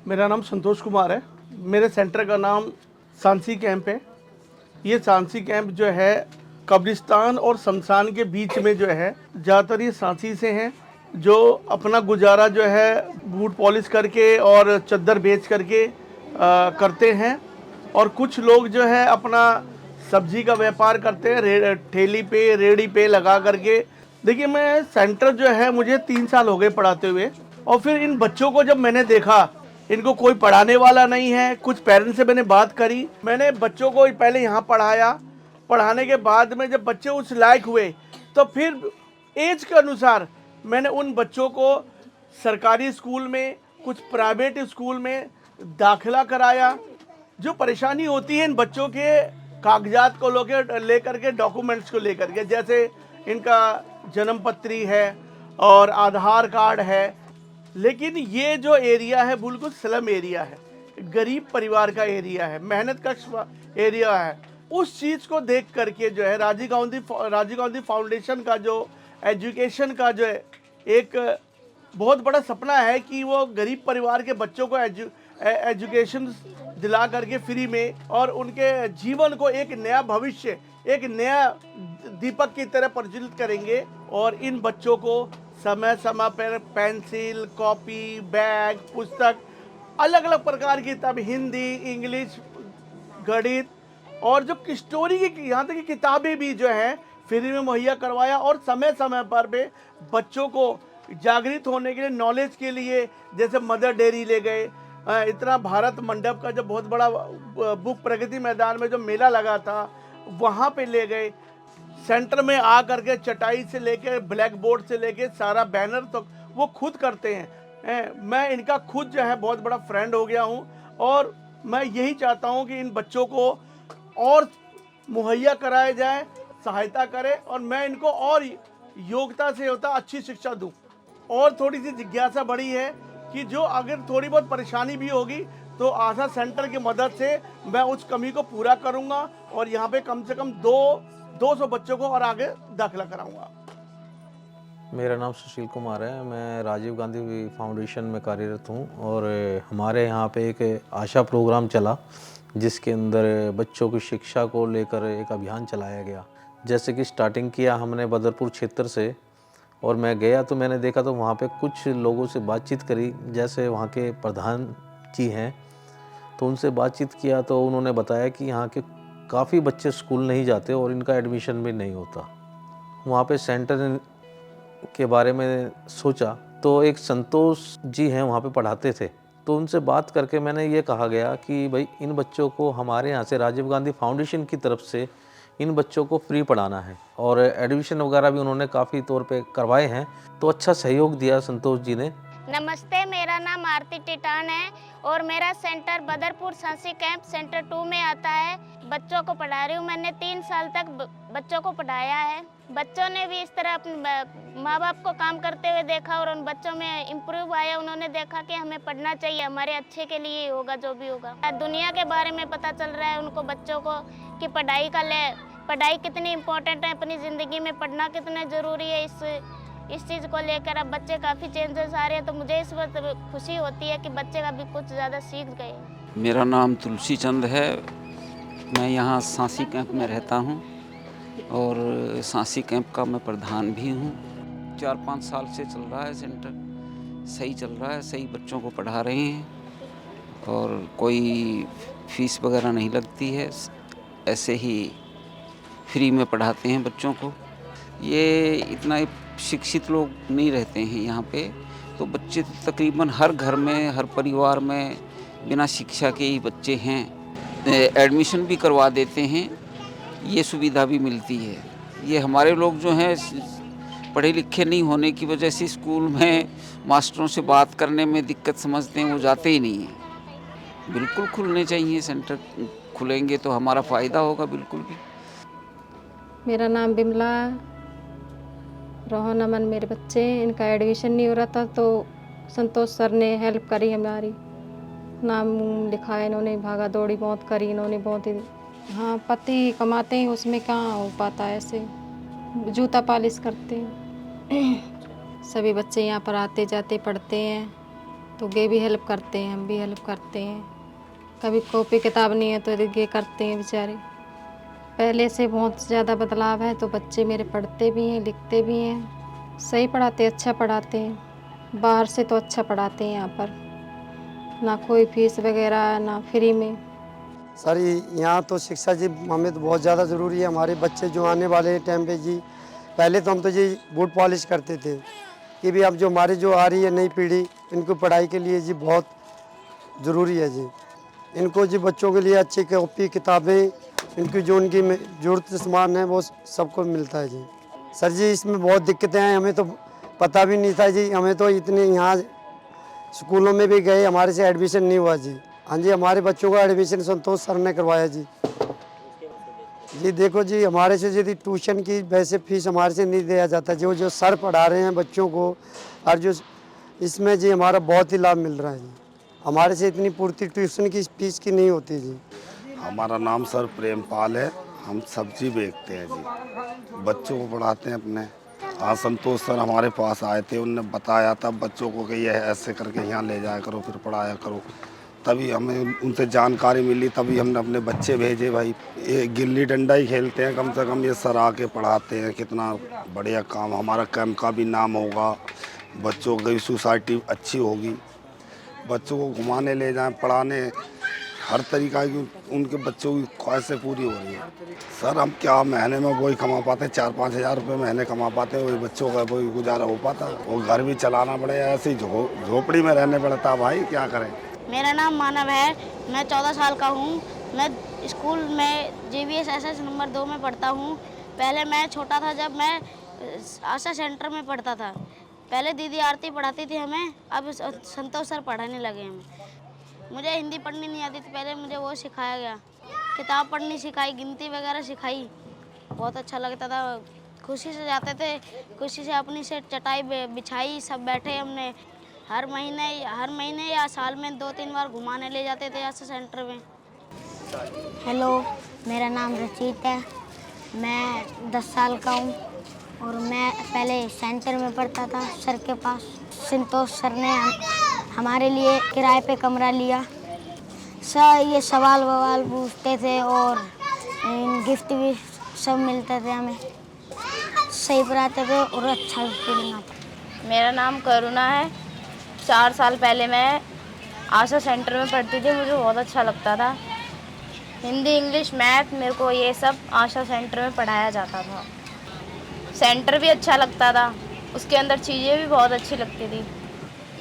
मेरा नाम संतोष कुमार है। मेरे सेंटर का नाम सांसी कैंप है। ये सांसी कैंप जो है कब्रिस्तान और शमशान के बीच में जो है, ज़्यादातर ये सांसी से हैं जो अपना गुजारा जो है बूट पॉलिश करके और चद्दर बेच करके करते हैं। और कुछ लोग जो है अपना सब्जी का व्यापार करते हैं ठेली पे रेहड़ी पे लगा करके। देखिए, मैं सेंटर जो है मुझे 3 साल हो गए पढ़ाते हुए, और फिर इन बच्चों को जब मैंने देखा, इनको कोई पढ़ाने वाला नहीं है। कुछ पेरेंट्स से मैंने बात करी, मैंने बच्चों को पहले यहाँ पढ़ाया। पढ़ाने के बाद में जब बच्चे उस लायक हुए तो फिर एज के अनुसार मैंने उन बच्चों को सरकारी स्कूल में, कुछ प्राइवेट स्कूल में दाखिला कराया। जो परेशानी होती है इन बच्चों के कागजात को लेकर के डॉक्यूमेंट्स को लेकर के, जैसे इनका जन्म पत्री है और आधार कार्ड है, लेकिन ये जो एरिया है बिल्कुल स्लम एरिया है, गरीब परिवार का एरिया है, मेहनत का एरिया है। उस चीज़ को देख करके जो है राजीव गांधी फाउंडेशन का जो एजुकेशन का जो है एक बहुत बड़ा सपना है कि वो गरीब परिवार के बच्चों को एजुकेशन दिला करके फ्री में, और उनके जीवन को एक नया भविष्य, एक नया दीपक की तरह प्रज्वलित करेंगे। और इन बच्चों को समय समय पर पेंसिल, कॉपी, बैग, पुस्तक, अलग अलग प्रकार की किताब, हिंदी, इंग्लिश, गणित और जो स्टोरी की यहाँ तक की किताबें भी जो हैं फ्री में मुहैया करवाया। और समय समय पर भी बच्चों को जागृत होने के लिए, नॉलेज के लिए, जैसे मदर डेयरी ले गए, इतना भारत मंडप का जो बहुत बड़ा बुक प्रगति मैदान में जो मेला लगा था वहाँ पे ले गए। सेंटर में आ करके चटाई से लेके ब्लैक बोर्ड से लेके सारा बैनर तो वो खुद करते हैं। मैं इनका खुद जो है बहुत बड़ा फ्रेंड हो गया हूँ, और मैं यही चाहता हूँ कि इन बच्चों को और मुहैया कराया जाए, सहायता करें, और मैं इनको और योग्यता से होता अच्छी शिक्षा दूँ। और थोड़ी सी जिज्ञासा बढ़ी है कि जो अगर थोड़ी बहुत परेशानी भी होगी तो आशा सेंटर की मदद से मैं उस कमी को पूरा करूंगा, और यहाँ पे कम से कम 200 बच्चों को और आगे दाखिला कराऊंगा। मेरा नाम सुशील कुमार है। मैं राजीव गांधी फाउंडेशन में कार्यरत हूँ, और हमारे यहाँ पे एक आशा प्रोग्राम चला जिसके अंदर बच्चों की शिक्षा को लेकर एक अभियान चलाया गया। जैसे कि स्टार्टिंग किया हमने बदरपुर क्षेत्र से, और मैं गया तो मैंने देखा तो वहाँ पे कुछ लोगों से बातचीत करी, जैसे वहाँ के प्रधान जी हैं, तो उनसे बातचीत किया तो उन्होंने बताया कि यहाँ के काफ़ी बच्चे स्कूल नहीं जाते और इनका एडमिशन भी नहीं होता। वहाँ पे सेंटर के बारे में सोचा तो एक संतोष जी हैं वहाँ पे पढ़ाते थे, तो उनसे बात करके मैंने ये कहा गया कि भाई इन बच्चों को हमारे यहाँ से राजीव गांधी फाउंडेशन की तरफ से इन बच्चों को फ्री पढ़ाना है, और एडमिशन वगैरह भी उन्होंने काफ़ी तौर पे करवाए हैं। तो अच्छा सहयोग दिया संतोष जी ने। नमस्ते, मेरा नाम आरती टिटान है और मेरा सेंटर बदरपुर सांसी कैंप सेंटर 2 में आता है। बच्चों को पढ़ा रही हूँ। मैंने 3 साल तक बच्चों को पढ़ाया है। बच्चों ने भी इस तरह अपने माँ बाप को काम करते हुए देखा और उन बच्चों में इम्प्रूव आया। उन्होंने देखा कि हमें पढ़ना चाहिए, हमारे अच्छे के लिए होगा जो भी होगा। दुनिया के बारे में पता चल रहा है उनको, बच्चों को, कि पढ़ाई कितनी इम्पोर्टेंट है अपनी ज़िंदगी में, पढ़ना कितना ज़रूरी है। इस चीज़ को लेकर अब बच्चे काफ़ी चेंजेस आ रहे हैं, तो मुझे इस वक्त खुशी होती है कि बच्चे का भी कुछ ज़्यादा सीख गए। मेरा नाम तुलसी चंद है। मैं यहाँ सांसी कैंप में रहता हूँ और सांसी कैंप का मैं प्रधान भी हूँ। 4-5 साल से चल रहा है सेंटर, सही चल रहा है, सही बच्चों को पढ़ा रहे हैं और कोई फीस वगैरह नहीं लगती है, ऐसे ही फ्री में पढ़ाते हैं बच्चों को। ये इतना शिक्षित लोग नहीं रहते हैं यहाँ पे, तो बच्चे तकरीबन हर घर में, हर परिवार में बिना शिक्षा के ही बच्चे हैं। एडमिशन भी करवा देते हैं, ये सुविधा भी मिलती है। ये हमारे लोग जो हैं पढ़े लिखे नहीं होने की वजह से स्कूल में मास्टरों से बात करने में दिक्कत समझते हैं, वो जाते ही नहीं हैं। बिल्कुल खुलने चाहिए सेंटर, खुलेंगे तो हमारा फ़ायदा होगा बिल्कुल भी। मेरा नाम बिमला, रोहन अमन मेरे बच्चे, इनका एडमिशन नहीं हो रहा था तो संतोष सर ने हेल्प करी हमारी। नाम लिखा इन्होंने, भागा दौड़ी बहुत करी इन्होंने, बहुत ही। हाँ, पति कमाते हैं, उसमें कहाँ हो पाता है, ऐसे जूता पालिश करते हैं। सभी बच्चे यहाँ पर आते जाते पढ़ते हैं। तो ये भी हेल्प करते हैं, हम भी हेल्प करते हैं। कभी कॉपी किताब नहीं है तो ये करते हैं बेचारे। पहले से बहुत ज़्यादा बदलाव है, तो बच्चे मेरे पढ़ते भी हैं, लिखते भी हैं, सही पढ़ाते, अच्छा पढ़ाते हैं। बाहर से तो अच्छा पढ़ाते हैं, यहाँ पर ना कोई फीस वगैरह, ना फ्री में। सर यहाँ तो शिक्षा जी हमें तो बहुत ज़्यादा ज़रूरी है। हमारे बच्चे जो आने वाले टाइम पे जी, पहले तो हम तो जी बूट पॉलिश करते थे कि भी अब जो हमारी जो आ रही है नई पीढ़ी, इनको पढ़ाई के लिए जी बहुत ज़रूरी है जी। इनको जी बच्चों के लिए अच्छी कॉपी किताबें, इनकी जो उनकी ज़रूरत सामान है वो सबको मिलता है जी। सर जी इसमें बहुत दिक्कतें हैं, हमें तो पता भी नहीं था जी। हमें तो इतने यहाँ स्कूलों में भी गए, हमारे से एडमिशन नहीं हुआ जी। हाँ जी, हमारे बच्चों का एडमिशन संतोष सर ने करवाया जी। जी देखो जी, हमारे से यदि ट्यूशन की वैसे फीस हमारे से नहीं दिया जाता, जो सर पढ़ा रहे हैं बच्चों को, और जो इसमें जी हमारा बहुत ही लाभ मिल रहा है जी। हमारे से इतनी पूर्ति ट्यूशन की फीस की नहीं होती जी। हमारा नाम सर प्रेमपाल है। हम सब्जी बेचते हैं जी, बच्चों को पढ़ाते हैं अपने। आज संतोष सर हमारे पास आए थे, उनने बताया था बच्चों को कि यह ऐसे करके यहाँ ले जाया करो, फिर पढ़ाया करो। तभी हमें उनसे जानकारी मिली, तभी हमने अपने बच्चे भेजे। भाई ये गिल्ली डंडा ही खेलते हैं, कम से कम ये सर आके पढ़ाते हैं, कितना बढ़िया काम। हमारा कैंप का भी नाम होगा, बच्चों की सोसाइटी अच्छी होगी, बच्चों को घुमाने ले जाएं, पढ़ाने, हर तरीका की उनके बच्चों की ख्वाहिशें पूरी हो रही है। सर हम क्या महीने में वही कमा पाते हैं, 4-5 हज़ार रुपये महीने कमा पाते हैं, वही बच्चों का वही गुजारा हो पाता है। वो घर भी चलाना पड़े, ऐसे ही झोपड़ी में रहने पड़ता है। भाई क्या करें। मेरा नाम मानव है, मैं 14 साल का हूँ। मैं स्कूल में JVS SS नंबर 2 में पढ़ता हूँ। पहले मैं छोटा था जब मैं आशा सेंटर में पढ़ता था। पहले दीदी आरती पढ़ाती थी हमें, अब संतोष सर पढ़ाने लगे हमें। मुझे हिंदी पढ़नी नहीं आती थी, पहले मुझे वो सिखाया गया, किताब पढ़नी सिखाई, गिनती वगैरह सिखाई। बहुत अच्छा लगता था, खुशी से जाते थे, खुशी से अपनी से चटाई बिछाई, सब बैठे हमने। हर महीने या साल में 2-3 बार घुमाने ले जाते थे आशा सेंटर में। हेलो, मेरा नाम रचित है, मैं 10 साल का हूँ और मैं पहले सेंटर में पढ़ता था सर के पास। संतोष सर ने हमारे लिए किराए पे कमरा लिया। सर ये सवाल ववाल पूछते थे और गिफ्ट भी सब मिलते थे हमें, सही पढ़ाते थे और अच्छा फीलिंग आता। मेरा नाम करुणा है। 4 साल पहले मैं आशा सेंटर में पढ़ती थी, मुझे बहुत अच्छा लगता था। हिंदी, इंग्लिश, मैथ, मेरे को ये सब आशा सेंटर में पढ़ाया जाता था। सेंटर भी अच्छा लगता था, उसके अंदर चीज़ें भी बहुत अच्छी लगती थी।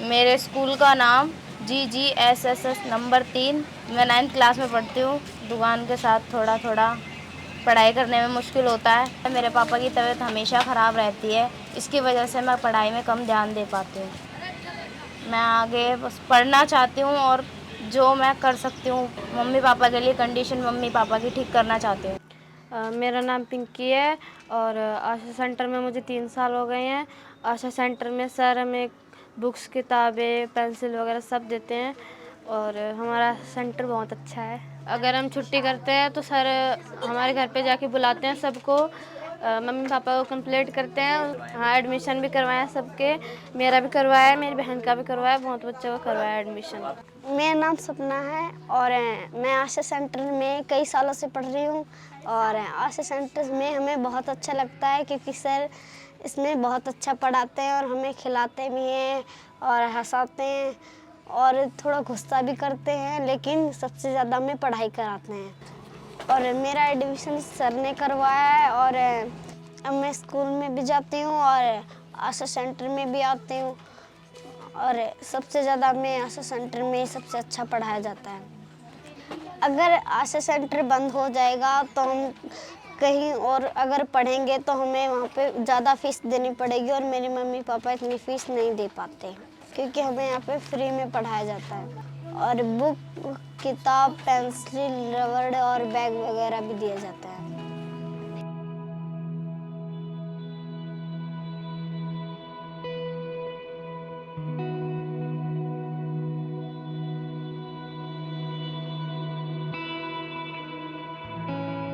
मेरे स्कूल का नाम GGSSS नंबर 3। मैं 9th क्लास में पढ़ती हूँ। दुकान के साथ थोड़ा थोड़ा पढ़ाई करने में मुश्किल होता है। मेरे पापा की तबीयत हमेशा ख़राब रहती है, इसकी वजह से मैं पढ़ाई में कम ध्यान दे पाती हूँ। मैं आगे बस पढ़ना चाहती हूँ और जो मैं कर सकती हूँ मम्मी पापा के लिए कंडीशन मम्मी पापा की ठीक करना चाहती हूँ। मेरा नाम पिंकी है और आशा सेंटर में मुझे 3 साल हो गए हैं। आशा सेंटर में सर हमें बुक्स, किताबें, पेंसिल वगैरह सब देते हैं और हमारा सेंटर बहुत अच्छा है। अगर हम छुट्टी करते हैं तो सर हमारे घर पे जाके बुलाते हैं सबको, मम्मी पापा को कंप्लेंट करते हैं। हाँ, एडमिशन भी करवाया सबके, मेरा भी करवाया, मेरी बहन का भी करवाया, बहुत बच्चों का करवाया एडमिशन। मेरा नाम सपना है और मैं आशा सेंटर में कई सालों से पढ़ रही हूँ और आशा सेंटर में हमें बहुत अच्छा लगता है क्योंकि सर इसमें बहुत अच्छा पढ़ाते हैं और हमें खिलाते भी हैं और हंसाते हैं और थोड़ा गुस्सा भी करते हैं, लेकिन सबसे ज़्यादा हमें पढ़ाई कराते हैं। और मेरा एडमिशन सर ने करवाया है और अब मैं स्कूल में भी जाती हूँ और आशा सेंटर में भी आती हूँ और सबसे ज़्यादा हमें आशा सेंटर में सबसे अच्छा पढ़ाया जाता है। अगर आशा सेंटर बंद हो जाएगा तो हम कहीं और अगर पढ़ेंगे तो हमें वहाँ पे ज़्यादा फ़ीस देनी पड़ेगी और मेरे मम्मी पापा इतनी फ़ीस नहीं दे पाते क्योंकि हमें यहाँ पे फ्री में पढ़ाया जाता है और बुक, किताब, पेंसिल, रबड़ और बैग वगैरह भी दिया जाता है।